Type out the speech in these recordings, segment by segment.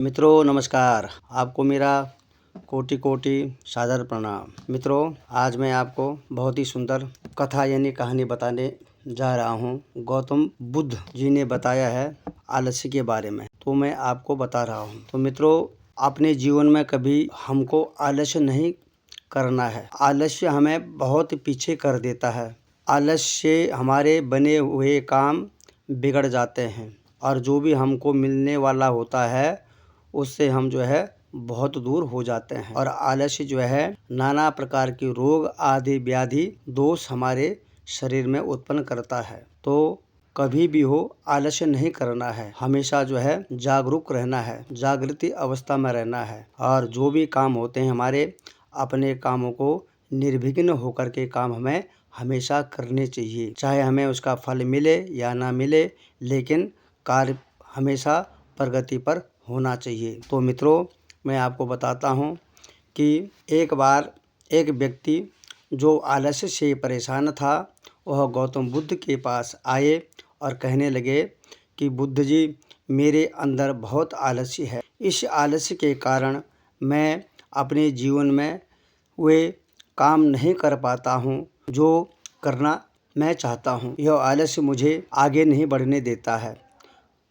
मित्रों नमस्कार। आपको मेरा कोटि कोटि सादर प्रणाम। मित्रों आज मैं आपको बहुत ही सुंदर कथा यानी कहानी बताने जा रहा हूँ। गौतम बुद्ध जी ने बताया है आलस्य के बारे में, तो मैं आपको बता रहा हूँ। तो मित्रों अपने जीवन में कभी हमको आलस्य नहीं करना है। आलस्य हमें बहुत पीछे कर देता है। आलस्य से हमारे बने हुए काम बिगड़ जाते हैं और जो भी हमको मिलने वाला होता है उससे हम जो है बहुत दूर हो जाते हैं। और आलस्य जो है नाना प्रकार के रोग आदि व्याधि दोष हमारे शरीर में उत्पन्न करता है। तो कभी भी हो आलस्य नहीं करना है, हमेशा जो है जागरूक रहना है, जागृति अवस्था में रहना है। और जो भी काम होते हैं हमारे अपने कामों को निर्विघ्न होकर के काम हमें हमेशा करने चाहिए, चाहे हमें उसका फल मिले या ना मिले, लेकिन कार्य हमेशा प्रगति पर होना चाहिए। तो मित्रों मैं आपको बताता हूँ कि एक बार एक व्यक्ति जो आलस्य से परेशान था वह गौतम बुद्ध के पास आए और कहने लगे कि बुद्ध जी मेरे अंदर बहुत आलस्य है। इस आलस्य के कारण मैं अपने जीवन में वे काम नहीं कर पाता हूँ जो करना मैं चाहता हूँ। यह आलस्य मुझे आगे नहीं बढ़ने देता है,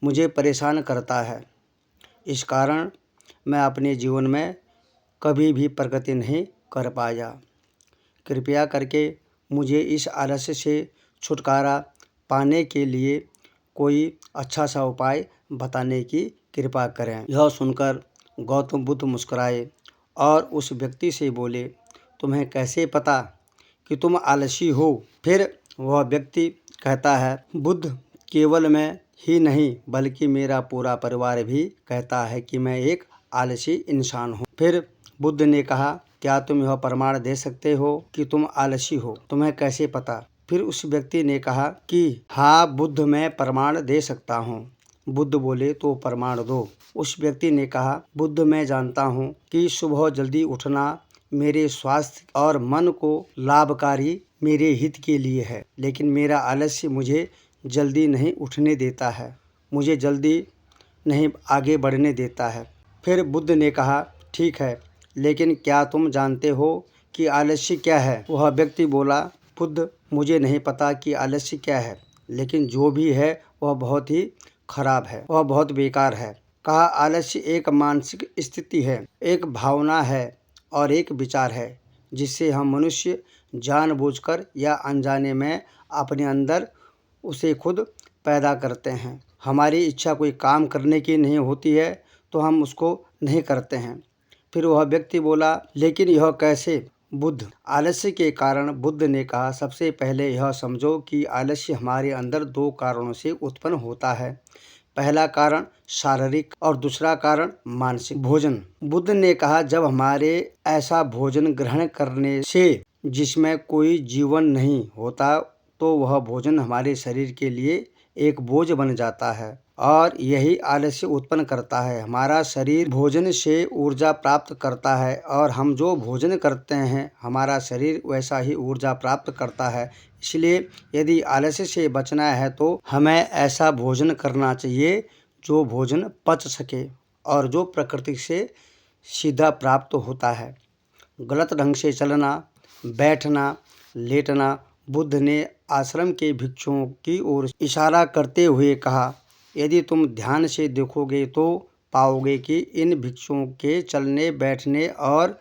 मुझे परेशान करता है। इस कारण मैं अपने जीवन में कभी भी प्रगति नहीं कर पाया। कृपया करके मुझे इस आलस्य से छुटकारा पाने के लिए कोई अच्छा सा उपाय बताने की कृपा करें। यह सुनकर गौतम बुद्ध मुस्कुराए और उस व्यक्ति से बोले, तुम्हें कैसे पता कि तुम आलसी हो? फिर वह व्यक्ति कहता है, बुद्ध केवल मैं ही नहीं बल्कि मेरा पूरा परिवार भी कहता है कि मैं एक आलसी इंसान हूँ। फिर बुद्ध ने कहा, क्या तुम यह प्रमाण दे सकते हो कि तुम आलसी हो? तुम्हें कैसे पता? फिर उस व्यक्ति ने कहा कि हाँ बुद्ध मैं प्रमाण दे सकता हूँ। बुद्ध बोले तो प्रमाण दो। उस व्यक्ति ने कहा, बुद्ध मैं जानता हूँ कि सुबह जल्दी उठना मेरे स्वास्थ्य और मन को लाभकारी मेरे हित के लिए है, लेकिन मेरा आलस्य मुझे जल्दी नहीं उठने देता है, मुझे जल्दी नहीं आगे बढ़ने देता है। फिर बुद्ध ने कहा, ठीक है, लेकिन क्या तुम जानते हो कि आलस्य क्या है? वह व्यक्ति बोला, बुद्ध मुझे नहीं पता कि आलस्य क्या है, लेकिन जो भी है वह बहुत ही खराब है, वह बहुत बेकार है। कहा, आलस्य एक मानसिक स्थिति है, एक भावना है और एक विचार है जिससे हम मनुष्य जानबूझकर या अनजाने में अपने अंदर उसे खुद पैदा करते हैं। हमारी इच्छा कोई काम करने की नहीं होती है तो हम उसको नहीं करते हैं। फिर वह व्यक्ति बोला, लेकिन यह कैसे? बुद्ध आलस्य के कारण बुद्ध ने कहा, सबसे पहले यह समझो कि आलस्य हमारे अंदर दो कारणों से उत्पन्न होता है। पहला कारण शारीरिक और दूसरा कारण मानसिक। भोजन। बुद्ध ने कहा, जब हमारे ऐसा भोजन ग्रहण करने से जिसमें कोई जीवन नहीं होता तो वह भोजन हमारे शरीर के लिए एक बोझ बन जाता है और यही आलस्य उत्पन्न करता है। हमारा शरीर भोजन से ऊर्जा प्राप्त करता है और हम जो भोजन करते हैं हमारा शरीर वैसा ही ऊर्जा प्राप्त करता है। इसलिए यदि आलस्य से बचना है तो हमें ऐसा भोजन करना चाहिए जो भोजन पच सके और जो प्रकृति से सीधा प्राप्त होता है। गलत ढंग से चलना, बैठना, लेटना। बुद्ध ने आश्रम के भिक्षुओं की ओर इशारा करते हुए कहा, यदि तुम ध्यान से देखोगे तो पाओगे कि इन भिक्षुओं के चलने बैठने और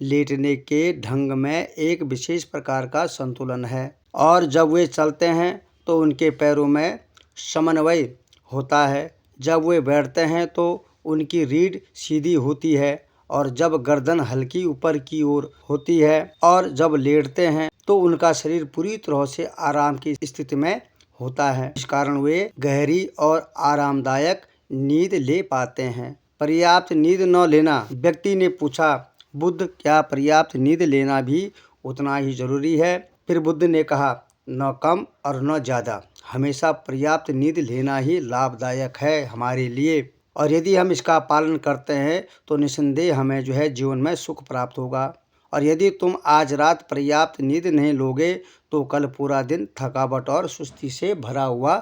लेटने के ढंग में एक विशेष प्रकार का संतुलन है और जब वे चलते हैं तो उनके पैरों में समन्वय होता है, जब वे बैठते हैं तो उनकी रीढ़ सीधी होती है और जब गर्दन हल्की ऊपर की ओर होती है और जब लेटते हैं तो उनका शरीर पूरी तरह से आराम की स्थिति में होता है। इस कारण वे गहरी और आरामदायक नींद ले पाते हैं। पर्याप्त नींद न लेना। व्यक्ति ने पूछा, बुद्ध क्या पर्याप्त नींद लेना भी उतना ही जरूरी है? फिर बुद्ध ने कहा, न कम और न ज़्यादा, हमेशा पर्याप्त नींद लेना ही लाभदायक है हमारे लिए और यदि हम इसका पालन करते हैं तो निस्संदेह हमें जो है जीवन में सुख प्राप्त होगा। और यदि तुम आज रात पर्याप्त नींद नहीं लोगे तो कल पूरा दिन थकावट और सुस्ती से भरा हुआ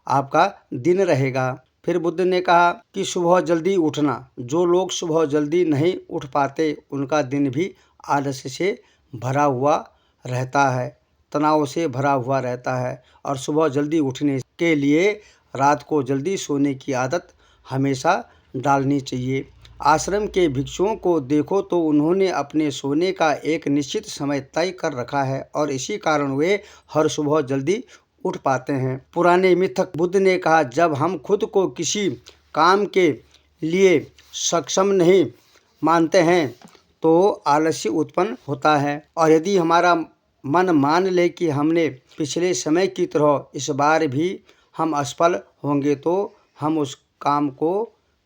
आपका दिन रहेगा। फिर बुद्ध ने कहा कि सुबह जल्दी उठना। जो लोग सुबह जल्दी नहीं उठ पाते उनका दिन भी आलस्य से भरा हुआ रहता है, तनाव से भरा हुआ रहता है। और सुबह जल्दी उठने के लिए रात को जल्दी सोने की आदत हमेशा डालनी चाहिए। आश्रम के भिक्षुओं को देखो तो उन्होंने अपने सोने का एक निश्चित समय तय कर रखा है और इसी कारण वे हर सुबह जल्दी उठ पाते हैं। पुराने मिथक बुद्ध ने कहा, जब हम खुद को किसी काम के लिए सक्षम नहीं मानते हैं तो आलस्य उत्पन्न होता है। और यदि हमारा मन मान ले कि हमने पिछले समय की तरह इस बार भी हम असफल होंगे तो हम उस काम को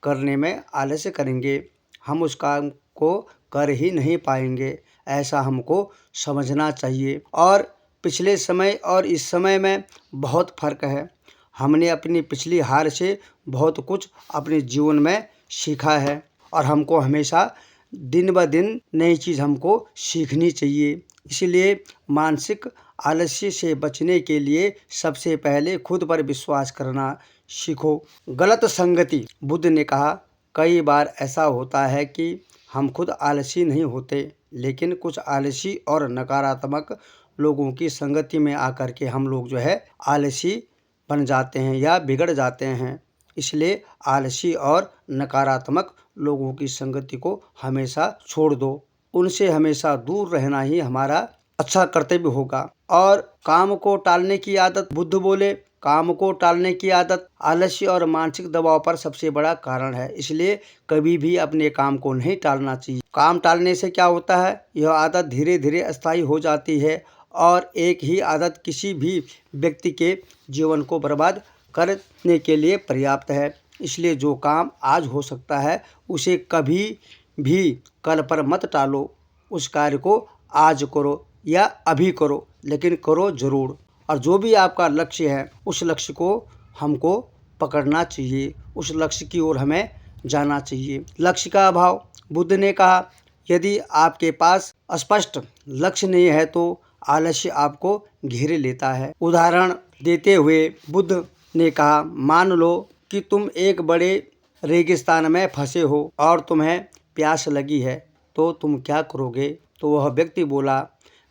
करने में आलस्य करेंगे, हम उस काम को कर ही नहीं पाएंगे। ऐसा हमको समझना चाहिए। और पिछले समय और इस समय में बहुत फर्क है। हमने अपनी पिछली हार से बहुत कुछ अपने जीवन में सीखा है और हमको हमेशा दिन ब दिन नई चीज़ हमको सीखनी चाहिए। इसलिए मानसिक आलस्य से बचने के लिए सबसे पहले खुद पर विश्वास करना सीखो। गलत संगति बुद्ध ने कहा, कई बार ऐसा होता है कि हम खुद आलसी नहीं होते, लेकिन कुछ आलसी और नकारात्मक लोगों की संगति में आकर के हम लोग जो है आलसी बन जाते हैं या बिगड़ जाते हैं। इसलिए आलसी और नकारात्मक लोगों की संगति को हमेशा छोड़ दो, उनसे हमेशा दूर रहना ही हमारा अच्छा कर्तव्य होगा। और काम को टालने की आदत, बुद्ध बोले काम को टालने की आदत आलस्य और मानसिक दबाव पर सबसे बड़ा कारण है। इसलिए कभी भी अपने काम को नहीं टालना चाहिए। काम टालने से क्या होता है, यह आदत धीरे धीरे अस्थायी हो जाती है और एक ही आदत किसी भी व्यक्ति के जीवन को बर्बाद करने के लिए पर्याप्त है। इसलिए जो काम आज हो सकता है उसे कभी भी कल पर मत टालो। उस कार्य को आज करो या अभी करो, लेकिन करो जरूर। और जो भी आपका लक्ष्य है उस लक्ष्य को हमको पकड़ना चाहिए, उस लक्ष्य की ओर हमें जाना चाहिए। लक्ष्य का अभाव, बुद्ध ने कहा, यदि आपके पास स्पष्ट लक्ष्य नहीं है तो आलस्य आपको घेरे लेता है। उदाहरण देते हुए बुद्ध ने कहा, मान लो कि तुम एक बड़े रेगिस्तान में फंसे हो और तुम्हें प्यास लगी है, तो तुम क्या करोगे? तो वह व्यक्ति बोला,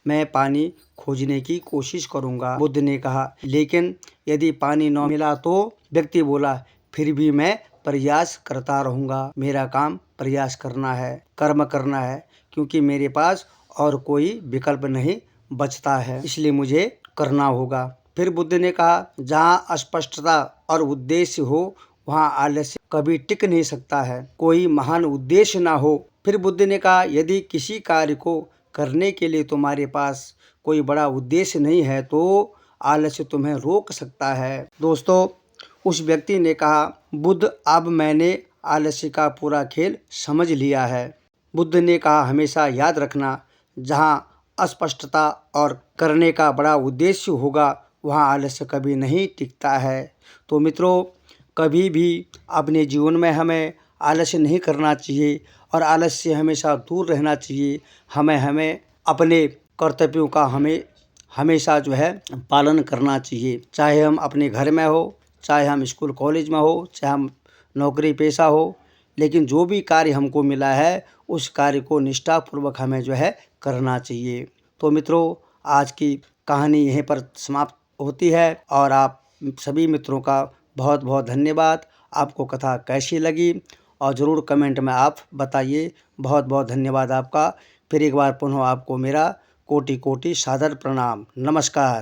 मैं पानी खोजने की कोशिश करूंगा। बुद्ध ने कहा, लेकिन यदि पानी न मिला तो? व्यक्ति बोला, फिर भी मैं प्रयास करता रहूंगा। मेरा काम प्रयास करना है, कर्म करना है, क्योंकि मेरे पास और कोई विकल्प नहीं बचता है, इसलिए मुझे करना होगा। फिर बुद्ध ने कहा, जहाँ अस्पष्टता और उद्देश्य हो वहाँ आलस्य कभी टिक नहीं सकता है, कोई महान उद्देश्य ना हो। फिर बुद्ध ने कहा, यदि किसी कार्य को करने के लिए तुम्हारे पास कोई बड़ा उद्देश्य नहीं है तो आलस्य तुम्हें रोक सकता है। दोस्तों, उस व्यक्ति ने कहा, बुद्ध, अब मैंने आलस्य का पूरा खेल समझ लिया है। बुद्ध ने कहा, हमेशा याद रखना, जहाँ अस्पष्टता और करने का बड़ा उद्देश्य होगा वहाँ आलस्य कभी नहीं टिकता है। तो मित्रों, कभी भी अपने जीवन में हमें आलस्य नहीं करना चाहिए और आलस्य से हमेशा दूर रहना चाहिए। हमें अपने कर्तव्यों का हमेशा जो है पालन करना चाहिए, चाहे हम अपने घर में हो, चाहे हम स्कूल कॉलेज में हो, चाहे हम नौकरी पेशा हो, लेकिन जो भी कार्य हमको मिला है उस कार्य को निष्ठापूर्वक हमें जो है करना चाहिए। तो मित्रों, आज की कहानी यहीं पर समाप्त होती है और आप सभी मित्रों का बहुत बहुत धन्यवाद। आपको कथा कैसी लगी और ज़रूर कमेंट में आप बताइए। बहुत बहुत धन्यवाद आपका। फिर एक बार पुनः आपको मेरा कोटि कोटि सादर प्रणाम। नमस्कार।